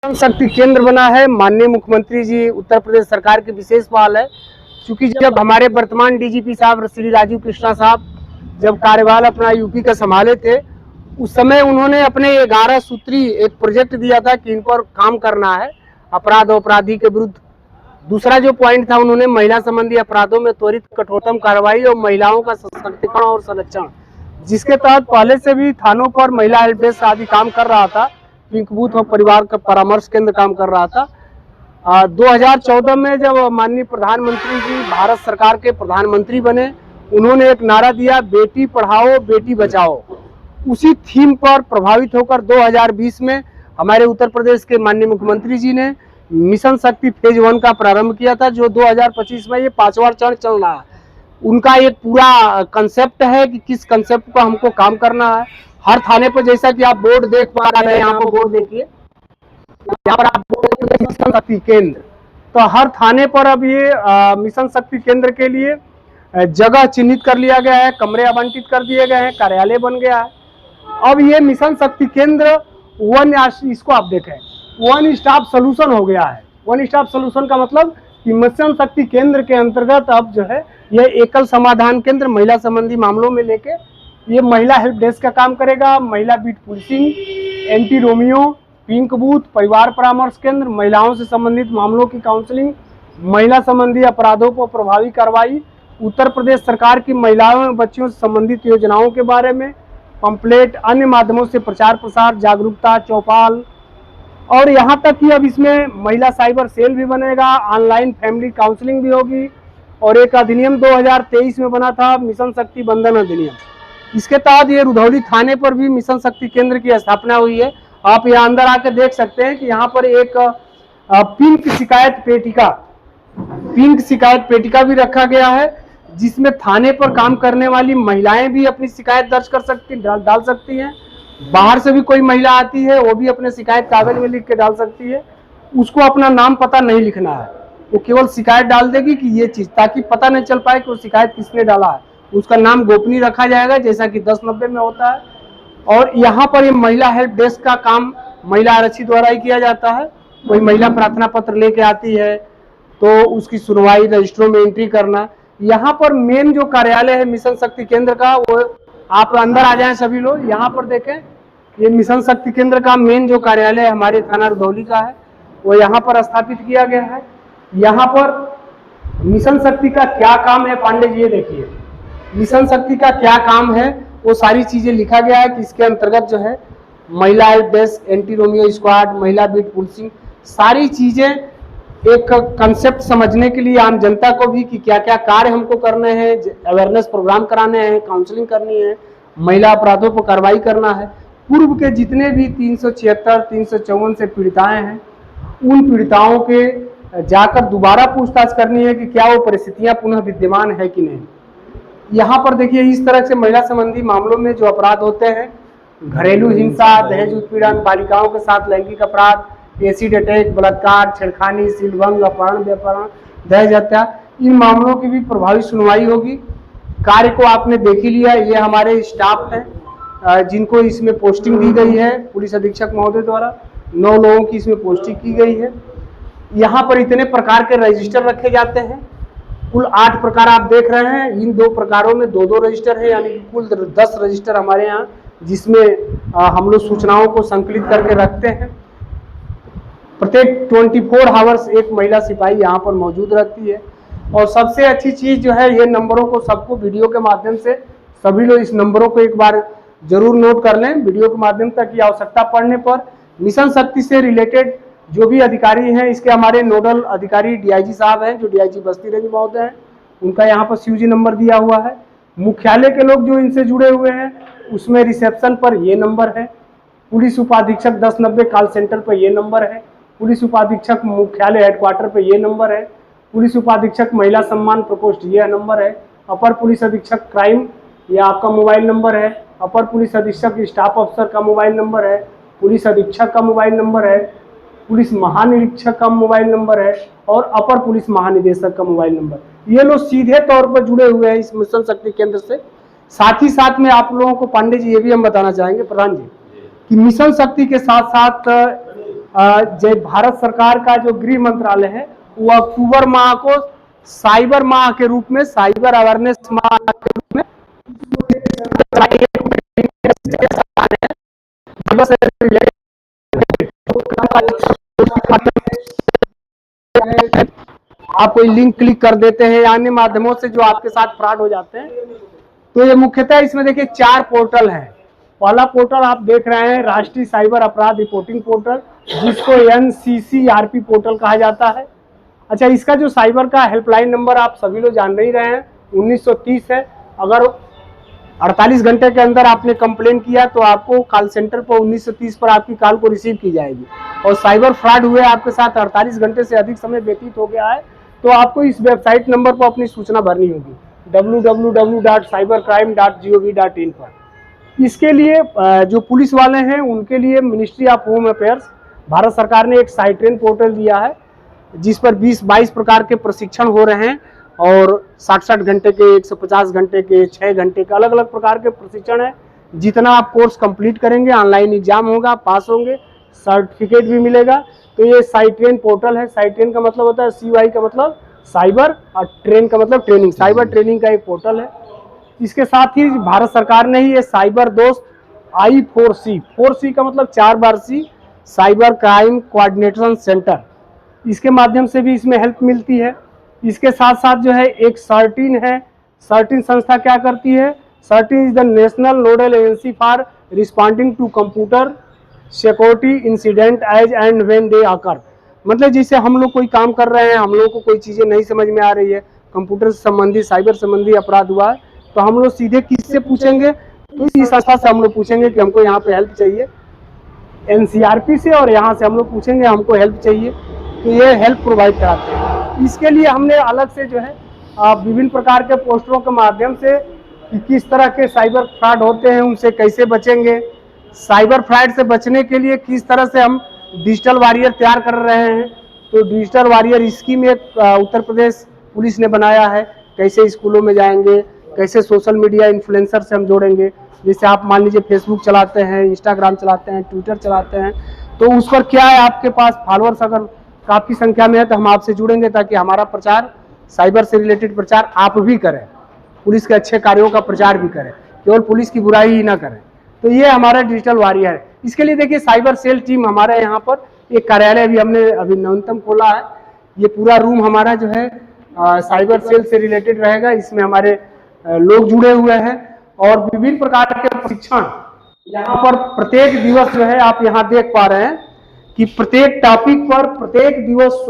शक्ति केंद्र बना है। माननीय मुख्यमंत्री जी उत्तर प्रदेश सरकार की विशेष पहल है, क्योंकि जब हमारे वर्तमान डीजीपी साहब श्री राजीव कृष्णा साहब जब कार्यभार अपना यूपी का संभाले थे, उस समय उन्होंने अपने 11 सूत्री एक प्रोजेक्ट दिया था कि इन पर काम करना है, अपराध और अपराधी के विरुद्ध। दूसरा जो पॉइंट था, उन्होंने महिला संबंधी अपराधों में त्वरित कठोरतम कार्रवाई और महिलाओं का सशक्तिकरण और संरक्षण, जिसके तहत पहले से भी थानों पर महिला हेल्प डेस्क आदि काम कर रहा था। पिंक बूथ और परिवार का परामर्श केंद्र काम कर रहा था। 2014 में जब माननीय प्रधानमंत्री जी भारत सरकार के प्रधानमंत्री बने, उन्होंने एक नारा दिया, बेटी पढ़ाओ बेटी बचाओ। उसी थीम पर प्रभावित होकर 2020 में हमारे उत्तर प्रदेश के माननीय मुख्यमंत्री जी ने मिशन शक्ति फेज 1 का प्रारंभ किया था, जो 2025 में ये 5वां चरण चल रहा है। उनका एक पूरा कंसेप्ट है कि किस कंसेप्ट पर हमको काम करना है। हर थाने पर, जैसा कि आप बोर्ड देख पा रहे हैं, यहाँ पर बोर्ड देखिए, यहाँ पर आप बोर्ड देखिए मिशन शक्ति केंद्र। तो हर थाने पर अब ये मिशन शक्ति केंद्र के लिए जगह चिन्हित कर लिया गया है, कमरे आवंटित कर दिए गए हैं, कार्यालय बन गया है। अब ये मिशन शक्ति केंद्र इसको आप देखें, वन स्टॉप सोल्यूशन हो गया है। वन स्टॉप सोल्यूशन का मतलब कि मिशन शक्ति केंद्र के अंतर्गत अब जो है यह एकल समाधान केंद्र महिला संबंधी मामलों में लेके ये महिला हेल्प डेस्क का काम करेगा। महिला beat policing, anti Romeo, pink booth, परिवार परामर्श केंद्र, महिलाओं से संबंधित मामलों की काउंसलिंग, महिला संबंधी अपराधों पर प्रभावी कार्रवाई, उत्तर प्रदेश सरकार की महिलाओं और बच्चियों से संबंधित योजनाओं के बारे में पंपलेट, अन्य माध्यमों से प्रचार प्रसार, जागरूकता, चौपाल, और यहाँ तक कि अब इसमें महिला साइबर सेल भी बनेगा, ऑनलाइन फैमिली काउंसलिंग भी होगी। और एक अधिनियम 2023 में बना था, मिशन शक्ति बंधन अधिनियम, इसके तहत ये रुधौली थाने पर भी मिशन शक्ति केंद्र की स्थापना हुई है। आप यहाँ अंदर आकर देख सकते हैं कि यहाँ पर एक पिंक शिकायत पेटिका भी रखा गया है, जिसमें थाने पर काम करने वाली महिलाएं भी अपनी शिकायत दर्ज कर सकती, डाल सकती हैं। बाहर से भी कोई महिला आती है, वो भी अपने शिकायत कागज में लिख के डाल सकती है। उसको अपना नाम पता नहीं लिखना है, वो केवल शिकायत डाल देगी कि ये चीज, ताकि पता नहीं चल पाए कि वो शिकायत किसने डाला है। उसका नाम गोपनीय रखा जाएगा, जैसा कि 1090 में होता है। और यहाँ पर ये महिला हेल्प डेस्क का काम महिला आरक्षी द्वारा ही किया जाता है। कोई महिला प्रार्थना पत्र लेके आती है तो उसकी सुनवाई, रजिस्टरों में एंट्री करना। यहाँ पर मेन जो कार्यालय है मिशन शक्ति केंद्र का, वो आप अंदर आ जाएं सभी लोग, यहाँ पर देखें, ये मिशन शक्ति केंद्र का मेन जो कार्यालय हमारे थाना रुधौली का है, वो यहाँ पर स्थापित किया गया है। यहाँ पर मिशन शक्ति का क्या काम है, पांडे जी ये देखिए, मिशन शक्ति का क्या काम है वो सारी चीजें लिखा गया है कि इसके अंतर्गत जो है महिला help desk, anti Romeo squad, महिला बीट पुलिसिंग, सारी चीजें एक कंसेप्ट समझने के लिए आम जनता को भी कि क्या क्या कार्य हमको करने हैं, अवेयरनेस प्रोग्राम कराने हैं, काउंसलिंग करनी है, महिला अपराधों पर कार्रवाई करना है। पूर्व के जितने भी 376, 354 से पीड़िताएं हैं, उन पीड़िताओं के जाकर दोबारा पूछताछ करनी है कि क्या वो परिस्थितियां पुनः विद्यमान है कि नहीं। यहाँ पर देखिए, इस तरह से महिला संबंधी मामलों में जो अपराध होते हैं, घरेलू हिंसा, दहेज उत्पीड़न, बालिकाओं के साथ लैंगिक अपराध, एसिड अटैक, बलात्कार, छेड़खानी, सीलभंग, अपहरण, बेपहरण, दहेज हत्या, इन मामलों की भी प्रभावी सुनवाई होगी। कार्य को आपने देख ही लिया, ये हमारे स्टाफ हैं जिनको इसमें पोस्टिंग दी गई है पुलिस अधीक्षक महोदय द्वारा। 9 लोगों की इसमें पोस्टिंग की गई है। यहाँ पर इतने प्रकार के रजिस्टर रखे जाते हैं, कुल 8 प्रकार आप देख रहे हैं। इन 2 प्रकारों में 2-2 रजिस्टर है, यानी कि कुल 10 रजिस्टर हमारे यहाँ, जिसमें हम लोग सूचनाओं को संकलित करके रखते हैं। प्रत्येक 24 आवर्स एक महिला सिपाही यहाँ पर मौजूद रहती है। और सबसे अच्छी चीज जो है, ये नंबरों को सबको वीडियो के माध्यम से सभी लोग इस नंबरों को एक बार जरूर नोट कर लें वीडियो के माध्यम तक, की आवश्यकता पड़ने पर मिशन शक्ति से रिलेटेड जो भी अधिकारी हैं, इसके हमारे नोडल अधिकारी डीआईजी साहब हैं, जो डीआईजी बस्ती रेंज महोदय हैं, उनका यहाँ पर सीयूजी नंबर दिया हुआ है। मुख्यालय के लोग जो इनसे जुड़े हुए हैं, उसमें रिसेप्शन पर ये नंबर है। पुलिस उपाधीक्षक 1090 कॉल सेंटर पर ये नंबर है। पुलिस उपाधीक्षक मुख्यालय हेडक्वार्टर पर ये नंबर है। पुलिस उपाधीक्षक महिला सम्मान प्रकोष्ठ यह नंबर है। अपर पुलिस अधीक्षक क्राइम यह आपका मोबाइल नंबर है। अपर पुलिस अधीक्षक स्टाफ अफसर का मोबाइल नंबर है। पुलिस अधीक्षक का मोबाइल नंबर है। पुलिस महानिरीक्षक का मोबाइल नंबर है और अपर पुलिस महानिदेशक का मोबाइल नंबर। ये लोग सीधे तौर पर जुड़े हुए हैं इस मिशन शक्ति केंद्र से। साथ ही साथ में आप लोगों को पांडे जी ये भी हम बताना चाहेंगे, प्रधान जी, कि मिशन शक्ति के साथ साथ जो भारत सरकार का जो गृह मंत्रालय है वो अक्टूबर माह को साइबर माह के रूप में, साइबर अवेयरनेस माह के रूप में आप कोई लिंक क्लिक कर देते हैं अन्य माध्यमों से जो आपके साथ फ्रॉड हो जाते हैं। तो ये मुख्यतः इसमें देखिए 4 पोर्टल है। पहला पोर्टल आप देख रहे हैं राष्ट्रीय साइबर अपराध रिपोर्टिंग पोर्टल, जिसको NCCRP पोर्टल कहा जाता है। अच्छा, इसका जो साइबर का हेल्पलाइन नंबर आप सभी लोग जान नहीं रहे हैं 1930 है। अगर 48 घंटे के अंदर आपने कंप्लेन किया तो आपको कॉल सेंटर पर 1930 पर आपकी कॉल को रिसीव की जाएगी। और साइबर फ्रॉड हुए आपके साथ 48 घंटे से अधिक समय व्यतीत हो गया है तो आपको इस वेबसाइट नंबर पर अपनी सूचना भरनी होगी www.cybercrime.gov.in पर। इसके लिए जो पुलिस वाले हैं उनके लिए ministry of home affairs Bharat सरकार ने एक साइट्रेन पोर्टल दिया है जिस पर 20-22 प्रकार के प्रशिक्षण हो रहे हैं और 60-60 घंटे के, 150 घंटे के, 6 घंटे के अलग अलग प्रकार के प्रशिक्षण है। जितना आप कोर्स कंप्लीट करेंगे ऑनलाइन एग्जाम होगा, पास होंगे, सर्टिफिकेट भी मिलेगा। तो ये साइट्रेन पोर्टल है। साइट्रेन का मतलब होता है CY का मतलब साइबर और ट्रेन का मतलब ट्रेनिंग, साइबर ट्रेनिंग का एक पोर्टल है। इसके साथ ही भारत सरकार ने ही ये साइबर दोस्त I4C, 4C का मतलब 4 बार C, cyber crime coordination centre, इसके माध्यम से भी इसमें हेल्प मिलती है। इसके साथ साथ जो है एक सर्टिन है। सर्टिन संस्था क्या करती है? CERT In is the national nodal agency for responding to computer security incident as and when they occur. मतलब जैसे हम लोग कोई काम कर रहे हैं, हम लोग को कोई चीज़ें नहीं समझ में आ रही है, कंप्यूटर से संबंधी, साइबर संबंधी अपराध हुआ है, तो हम लोग सीधे किससे पूछेंगे? तो इसी संस्था से हम लोग पूछेंगे कि हमको यहाँ पे हेल्प चाहिए, NCRP से, और यहाँ से हम लोग पूछेंगे हमको हेल्प चाहिए, तो ये हेल्प प्रोवाइड कराते हैं। इसके लिए हमने अलग से जो है विभिन्न प्रकार के पोस्टरों के माध्यम से कि किस तरह के साइबर फ्रॉड होते हैं, उनसे कैसे बचेंगे, साइबर फ्रॉड से बचने के लिए किस तरह से हम डिजिटल वॉरियर तैयार कर रहे हैं। तो डिजिटल वॉरियर स्कीम एक उत्तर प्रदेश पुलिस ने बनाया है। कैसे स्कूलों में जाएंगे, कैसे सोशल मीडिया इन्फ्लुएंसर से हम जोड़ेंगे। जैसे आप मान लीजिए फेसबुक चलाते हैं, इंस्टाग्राम चलाते हैं, ट्विटर चलाते हैं, तो उस पर क्या है, आपके पास फॉलोअर्स अगर काफ़ी संख्या में है तो हम आपसे जुड़ेंगे ताकि हमारा प्रचार, साइबर से रिलेटेड प्रचार आप भी करें, पुलिस के अच्छे कार्यों का प्रचार भी करें, केवल पुलिस की बुराई ही ना करें। तो ये हमारा डिजिटल वॉरियर है। इसके लिए देखिए साइबर सेल टीम हमारे यहाँ पर एक कार्यालय भी हमने अभी नवीनतम खोला है। ये पूरा रूम हमारा जो है साइबर सेल से रिलेटेड रहेगा। इसमें हमारे लोग जुड़े हुए हैं और विभिन्न प्रकार के प्रशिक्षण यहाँ पर प्रत्येक दिवस जो है आप यहाँ देख पा रहे हैं कि प्रत्येक टॉपिक पर प्रत्येक दिवस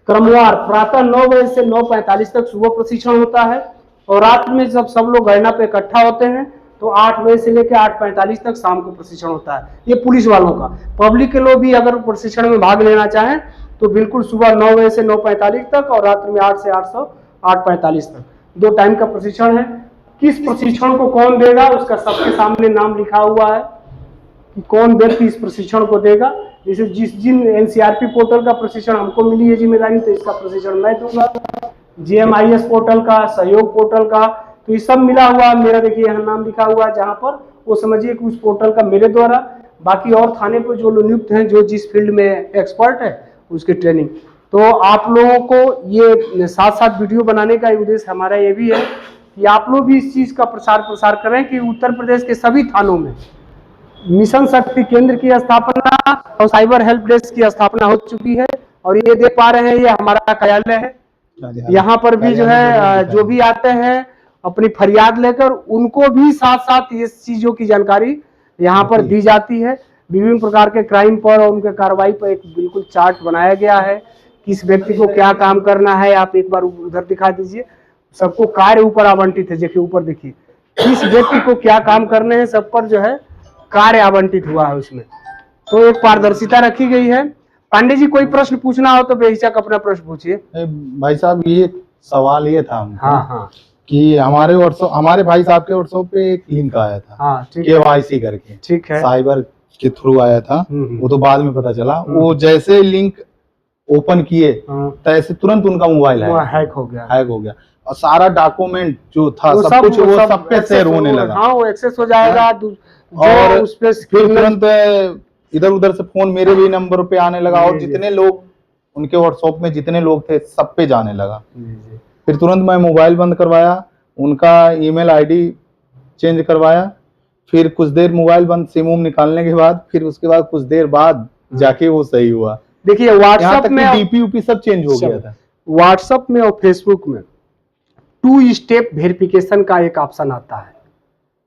क्रमवार प्रातः 9 बजे से 9:45 तक सुबह प्रशिक्षण होता है और रात में जब सब लोग गणना पे इकट्ठा होते हैं तो 8 बजे से लेकर 8:45 तक शाम को प्रशिक्षण होता है। ये पुलिस वालों का। पब्लिक के लोग भी अगर प्रशिक्षण में भाग लेना चाहें तो बिल्कुल सुबह 9 बजे से 9:45 तक और रात में 8 से 8:45 तक 2 टाइम का प्रशिक्षण है। किस प्रशिक्षण को कौन देगा उसका सबके सामने नाम लिखा हुआ है कि कौन व्यक्ति इस प्रशिक्षण को देगा। जैसे जिन NCRP पोर्टल का प्रशिक्षण हमको मिली है जिम्मेदारी, तो इसका प्रशिक्षण मैं दूंगा। GMIS पोर्टल का, सहयोग पोर्टल का, तो ये सब मिला हुआ मेरा देखिए यहाँ नाम लिखा हुआ है, जहाँ पर वो समझिए कि उस पोर्टल का मेरे द्वारा, बाकी और थाने पर जो लोग नियुक्त हैं जो जिस फील्ड में एक्सपर्ट है उसकी ट्रेनिंग। तो आप लोगों को ये साथ साथ वीडियो बनाने का उद्देश्य हमारा ये भी है कि आप लोग भी इस चीज़ का प्रचार प्रसार करें कि उत्तर प्रदेश के सभी थानों में मिशन शक्ति केंद्र की स्थापना और साइबर हेल्प डेस्क की स्थापना हो चुकी है। और ये देख पा रहे हैं ये हमारा कार्यालय है। यहाँ पर भी जो है जो भी आते हैं अपनी फरियाद लेकर उनको भी साथ साथ ये चीजों की जानकारी यहाँ पर दी जाती है। विभिन्न प्रकार के क्राइम पर और उनके कार्रवाई पर एक बिल्कुल चार्ट बनाया गया है, किस व्यक्ति को क्या काम करना है। आप एक बार उधर दिखा दीजिए, सबको कार्य ऊपर आवंटित है। देखिए ऊपर देखिए किस व्यक्ति को क्या काम करने हैं, सब पर जो है कार्य आवंटित हुआ है उसमें। तो एक पारदर्शिता रखी गई है। पांडे जी कोई प्रश्न पूछना हो तो बेहिचक अपना प्रश्न पूछिए। भाई साहब ये सवाल ये था हाँ कि हमारे भाई साहब के व्हाट्सएप पे एक लिंक आया था, हाँ KYC करके, ठीक है, साइबर के थ्रू आया था। वो तो बाद में पता चला, वो जैसे लिंक ओपन किए तैसे तुरंत उनका मोबाइल हैक हो गया और सारा डॉक्यूमेंट जो था सब कुछ वो सब पे शेयर होने लगा। हाँ वो एक्सेस हो जाएगा और उस पे फिर तुरंत इधर उधर से फोन मेरे भी नंबर पे आने लगा और जी, जी। जितने लोग उनके व्हाट्सएप में जितने लोग थे सब पे जाने लगा। जी, जी। फिर तुरंत मैं मोबाइल बंद करवाया, उनका ईमेल आईडी चेंज करवाया, फिर कुछ देर मोबाइल बंद सिम उम निकालने के बाद फिर उसके बाद कुछ देर बाद जाके वो सही हुआ। देखिए यहाँ व्हाट्सएप तक में कि डीपी ऊपी सब चेंज हो गया था। व्हाट्सएप में और फेसबुक में 2 स्टेप वेरिफिकेशन का एक ऑप्शन आता है।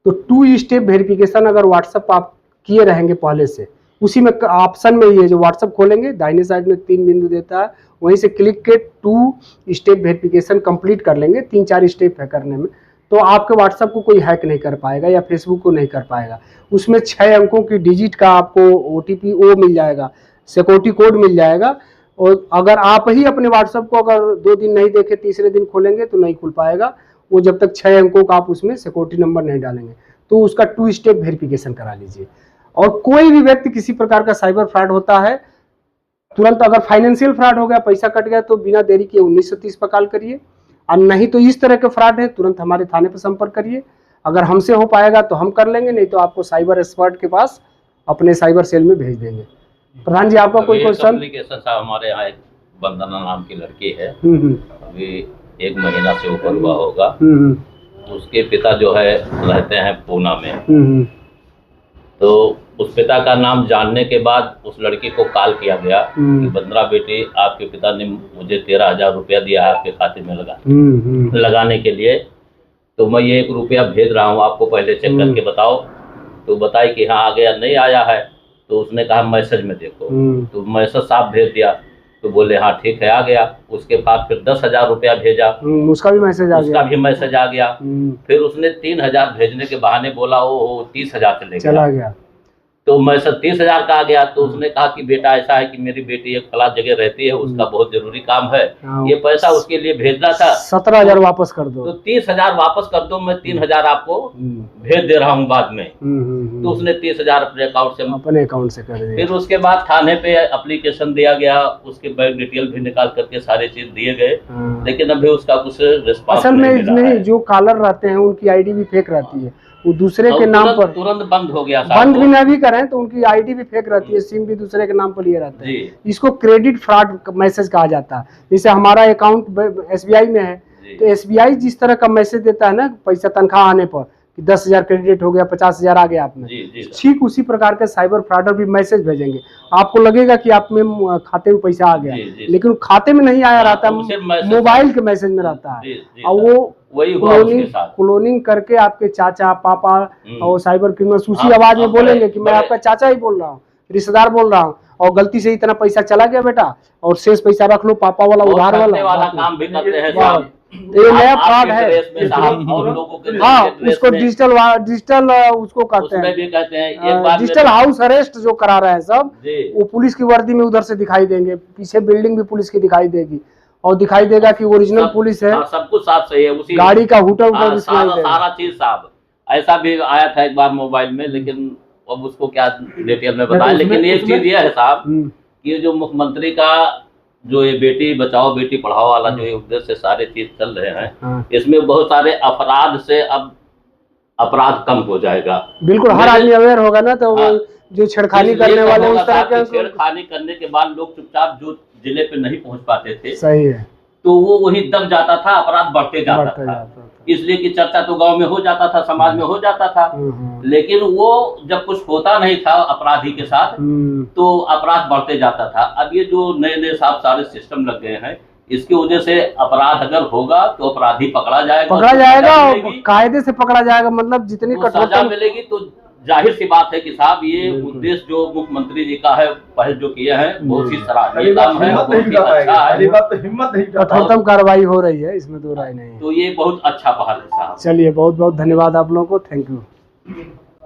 तो 2 स्टेप वेरिफिकेशन अगर व्हाट्सएप आप किए रहेंगे पहले से, उसी में ऑप्शन में ये जो व्हाट्सएप खोलेंगे दाहिने साइड में 3 बिंदु देता है, वहीं से क्लिक के 2 स्टेप वेरिफिकेशन कंप्लीट कर लेंगे। 3-4 स्टेप है करने में, तो आपके व्हाट्सएप को कोई हैक नहीं कर पाएगा या फेसबुक को नहीं कर पाएगा। उसमें 6 अंकों की डिजिट का आपको ओटीपी वो मिल जाएगा, सिक्योरिटी कोड मिल जाएगा। और अगर आप ही अपने व्हाट्सएप को अगर 2 दिन नहीं देखे, तीसरे दिन खोलेंगे तो नहीं खुल पाएगा वो, जब तक 6 अंकों का आप उसमें सिक्योरिटी नंबर नहीं डालेंगे। तो उसका 2 स्टेप वेरिफिकेशन करा लीजिए। और कोई भी व्यक्ति किसी प्रकार का साइबर फ्रॉड होता है, तुरंत अगर फाइनेंशियल फ्रॉड हो गया, पैसा कट गया, तो बिना देरी किए 1930 पर कॉल करिए। और नहीं तो इस तरह के फ्रॉड है तुरंत हमारे थाने पर संपर्क करिए। अगर हमसे हो पाएगा तो हम कर लेंगे, नहीं तो आपको साइबर एक्सपर्ट के पास अपने साइबर सेल में भेज देंगे। प्रधान जी आपका कोई क्वेश्चन? एप्लीकेशन साहब हमारे यहाँ एक वंदना नाम की लड़की है, अभी 1 महीना से ऊपर हुआ होगा। उसके पिता जो है रहते हैं पूना में। तो उस पिता का नाम जानने के बाद उस लड़की को कॉल किया गया कि वंदना बेटी आपके पिता ने मुझे 13,000 रुपया दिया है आपके खाते में लगाने के लिए, तो मैं ये 1 रुपया भेज रहा हूँ आपको, पहले चेक करके बताओ। तो बताई कि हाँ आ गया, नहीं आया है। तो उसने कहा मैसेज में देखो, तो मैसेज साफ भेज दिया। तो बोले हाँ ठीक है आ गया। उसके बाद फिर 10,000 रुपया भेजा, उसका भी मैसेज आ गया। उसका भी मैसेज आ गया। फिर उसने 3,000 भेजने के बहाने बोला वो 30,000 चला गया। तो मैसेज 30,000 का आ गया। तो उसने कहा कि बेटा ऐसा है कि मेरी बेटी एक फला जगह रहती है, उसका बहुत जरूरी काम है, ये पैसा उसके लिए भेजना था, 17,000 वापस कर दो। तो 30,000 वापस कर दो, मैं 3,000 आपको भेज दे रहा हूँ बाद में। तो उसने 30,000 अपने अकाउंट से कर दिया। फिर उसके बाद थाने पे एप्लीकेशन दिया गया, उसके बैंक डिटेल भी निकाल करके सारे चीज दिए गए, लेकिन अभी उसका कुछ रिस्पांस असल में नहीं, जो कॉलर रहते हैं उनकी आईडी भी फेक रहती है, वो दूसरे के नाम पर तुरंत बंद हो गया। बंद भी ना भी करें तो उनकी आईडी भी फेक रहती है, सिम भी दूसरे के नाम पर लिए रहते हैं। इसको क्रेडिट फ्रॉड मैसेज कहा जाता है। जैसे हमारा अकाउंट एसबीआई में है, तो एसबीआई जिस तरह का मैसेज देता है ना, पैसा तनख्वाह आने पर कि 10,000 क्रेडिट हो गया, 50,000 आ गया आप में, ठीक उसी प्रकार के साइबर फ्रॉडर भी मैसेज भेजेंगे। आपको लगेगा कि आप में खाते में पैसा आ गया, लेकिन खाते में नहीं आया रहता, मोबाइल के मैसेज में रहता है। और वो क्लोनिंग करके आपके चाचा पापा और साइबर क्रिमिनल्स उसी आवाज में बोलेंगे कि मैं आपका चाचा ही बोल रहा हूँ, रिश्तेदार बोल रहा हूँ, और गलती से इतना पैसा चला गया बेटा, और शेष पैसा रख लो, पापा वाला उधार वाला काम भी करते हैं। ये नया फ्रॉड है। हाँ, उसको डिजिटल उसको कहते हैं डिजिटल हाउस अरेस्ट जो करा रहे हैं सब, वो पुलिस की वर्दी में उधर से दिखाई देंगे, पीछे बिल्डिंग भी पुलिस की दिखाई देगी, और दिखाई देगा कि ओरिजिनल पुलिस है, सब कुछ साफ सही है, उसी गाड़ी का हुटर भी सारा चीज साफ। ऐसा भी आया था एक बार मोबाइल में, लेकिन अब उसको क्या डिटेल में बताया। लेकिन एक चीज ये है साहब कि जो मुख्यमंत्री का जो ये बेटी बचाओ बेटी पढ़ाओ वाला जो उद्देश्य से सारे चीज चल रहे हैं, इसमें बहुत सारे अपराध से अब अपराध कम हो जाएगा। बिल्कुल, हर आदमी अवेयर होगा ना, तो जो छेड़खानी करने वाले उस तरह के छेड़खानी करने के बाद लोग चुपचाप जो जिले पे नहीं पहुंच पाते थे, सही है, तो वो वही दब जाता था, अपराध बढ़ते जाता था। इसलिए कि चर्चा तो गांव में हो जाता था, समाज में हो जाता था, लेकिन वो जब कुछ होता नहीं था अपराधी के साथ तो अपराध बढ़ते जाता था। अब ये जो नए नए सारे सिस्टम लग गए हैं, इसकी वजह से अपराध अगर होगा तो अपराधी पकड़ा जाएगा और कायदे से पकड़ा जाएगा, मतलब जितनी सजा मिलेगी। तो जाहिर सी बात है कि साहब ये उद्देश्य जो मुख्यमंत्री जी का है, पहल जो किया है, बहुत ही सराहनीय काम है, बहुत ही अच्छा है, कठोरतम कार्रवाई हो रही है, इसमें दो राय नहीं। तो ये बहुत अच्छा पहल है साहब। चलिए, बहुत बहुत धन्यवाद आप लोगों को, थैंक यू।